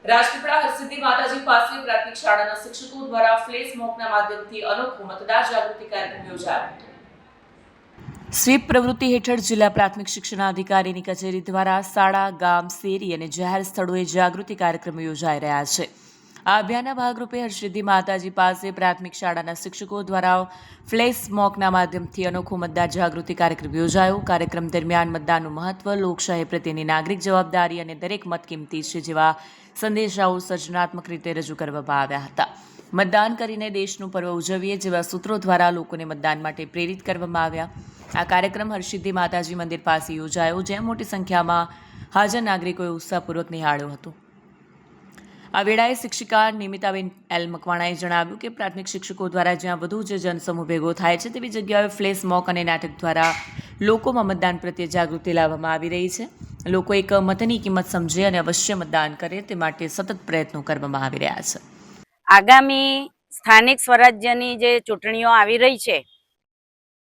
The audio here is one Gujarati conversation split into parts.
રાજપીપળા હરસિદ્ધિ માતાજી પાસે પ્રાથમિક શાળાના શિક્ષકો દ્વારા ફ્લેશ મોકના માધ્યમથી અનોખો મતદાર જાગૃતિ કાર્યક્રમ યોજાયો। સ્વીપ પ્રવૃત્તિ હેઠળ જિલ્લા પ્રાથમિક શિક્ષણાધિકારીની કચેરી દ્વારા શાળા, ગામ, શેરી અને જાહેર સ્થળોએ જાગૃતિ કાર્યક્રમો યોજાઈ રહ્યા છે। આ અભિયાનના ભાગરૂપે હરસિદ્ધિ માતાજી પાસે પ્રાથમિક શાળાના શિક્ષકો દ્વારા ફ્લેશ મોકના માધ્યમથી અનોખો મતદાર જાગૃતિ કાર્યક્રમ યોજાયો। કાર્યક્રમ દરમિયાન મતદાનનું મહત્વ, લોકશાહી પ્રત્યેની નાગરિક જવાબદારી અને દરેક મત કિંમતી છે જેવા સંદેશાઓ સર્જનાત્મક રીતે રજૂ કરવામાં આવ્યા હતા। મતદાન કરીને દેશનું પર્વ ઉજવીએ જેવા સૂત્રો દ્વારા લોકોને મતદાન માટે પ્રેરિત કરવામાં આવ્યા। આ કાર્યક્રમ હરસિદ્ધિ માતાજી મંદિર પાસે યોજાયો, જ્યાં મોટી સંખ્યામાં હાજર નાગરિકોએ ઉત્સાહપૂર્વક નિહાળ્યો હતો। આ વેળાએ શિક્ષિકા નિમિતાબેન એલ મકવાણાએ જણાવ્યું કે પ્રાથમિક શિક્ષકો દ્વારા જ્યાં વધુ જ જનસમૂહ ભેગો થાય છે તેવી જગ્યાએ ફ્લેશ મોક અને નાટક દ્વારા લોકોમાં મતદાન પ્રત્યે જાગૃતિ લાવવામાં આવી રહી છે। લોકો એક મતની કિંમત સમજે અને અવશ્ય મતદાન કરે તે માટે સતત પ્રયત્નો કરવામાં આવી રહ્યા છે। આગામી સ્થાનિક સ્વરાજ્યની જે ચૂંટણીઓ આવી રહી છે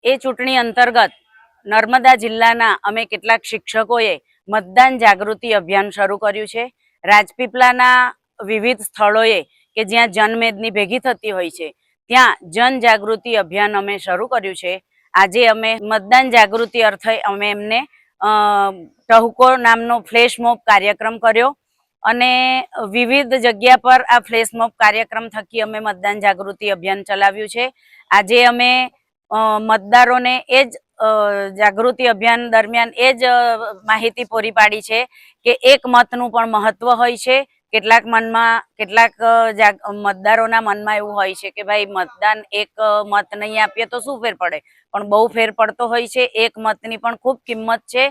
એ ચૂંટણી અંતર્ગત નર્મદા જિલ્લાના અમે કેટલાક શિક્ષકોએ મતદાન જાગૃતિ અભિયાન શરૂ કર્યું છે। રાજપીપળાના વિવિધ સ્થળોએ કે જ્યાં જનમેદની ભેગી થતી હોય છે ત્યાં જનજાગૃતિ અભિયાન અમે શરૂ કર્યું છે। આજે અમે મતદાન જાગૃતિ અર્થે અમે એમને ટહુકો નામનો ફ્લેશ મોબ કાર્યક્રમ કર્યો અને વિવિધ જગ્યા પર આ ફ્લેશ મોબ કાર્યક્રમ થકી અમે મતદાન જાગૃતિ અભિયાન ચલાવ્યું છે। આજે અમે મતદારોને એ જ જાગૃતિ અભિયાન દરમિયાન એ જ માહિતી પૂરી પાડી છે કે એક મતનું પણ મહત્વ હોય છે। કેટલાક મતદારોના મનમાં એવું હોય છે કે ભાઈ મતદાન એક મત નહીં આપીએ તો શું ફેર પડે, પણ બહુ ફેર પડતો હોય છે। એક મતની પણ ખૂબ કિંમત છે,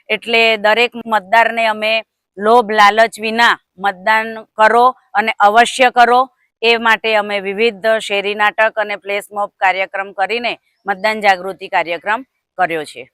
એટલે દરેક મતદારને અમે લોભ લાલચ વિના મતદાન કરો અને અવશ્ય કરો એ માટે અમે વિવિધ શેરી નાટક અને ફ્લેશ મોબ કાર્યક્રમ કરીને મતદાન જાગૃતિ કાર્યક્રમ કર્યો છે।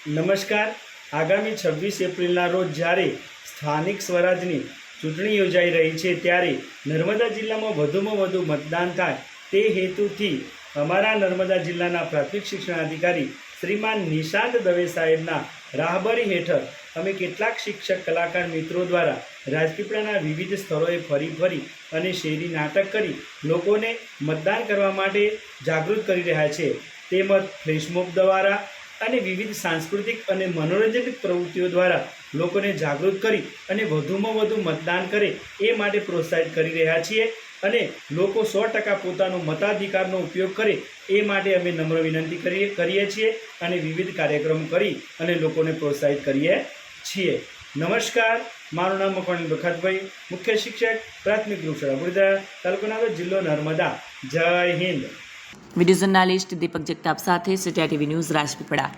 નમસ્કાર। આગામી 26 એપ્રિલના રોજ જ્યારે સ્થાનિક સ્વરાજની ચૂંટણી યોજાઈ રહી છે ત્યારે નર્મદા જિલ્લામાં વધુમાં વધુ મતદાન થાય તે હેતુથી અમારા નર્મદા જિલ્લાના પ્રાથમિક શિક્ષણાધિકારી શ્રીમાન નિશાંત દવે સાહેબના રાહબરી હેઠળ અમે કેટલાક શિક્ષક કલાકાર મિત્રો દ્વારા રાજપીપળાના વિવિધ સ્થળોએ ફરી અને શેરી નાટક કરી લોકોને મતદાન કરવા માટે જાગૃત કરી રહ્યા છે। તેમજ ફ્લેશમોબ દ્વારા અને વિવિધ સાંસ્કૃતિક અને મનોરંજક પ્રવૃત્તિઓ દ્વારા લોકોને જાગૃત કરી અને વધુમાં વધુ મતદાન કરે એ માટે પ્રોત્સાહિત કરી રહ્યા છીએ અને લોકો 100% પોતાનો મતાધિકારનો ઉપયોગ કરે એ માટે અમે નમ્ર વિનંતી કરીએ છીએ અને વિવિધ કાર્યક્રમો કરી અને લોકોને પ્રોત્સાહિત કરીએ છીએ। નમસ્કાર। મારું નામ મકવાણી બખાતભાઈ, મુખ્ય શિક્ષક પ્રાથમિક ગ્રુપ શાળા બુરદા, તાલુકો જિલ્લો નર્મદા। જય હિન્દ। વિડીયો જર્નાલિસ્ટ દીપક જગતાપ સાથે CTI TV ન્યૂઝ રાજપીપળા।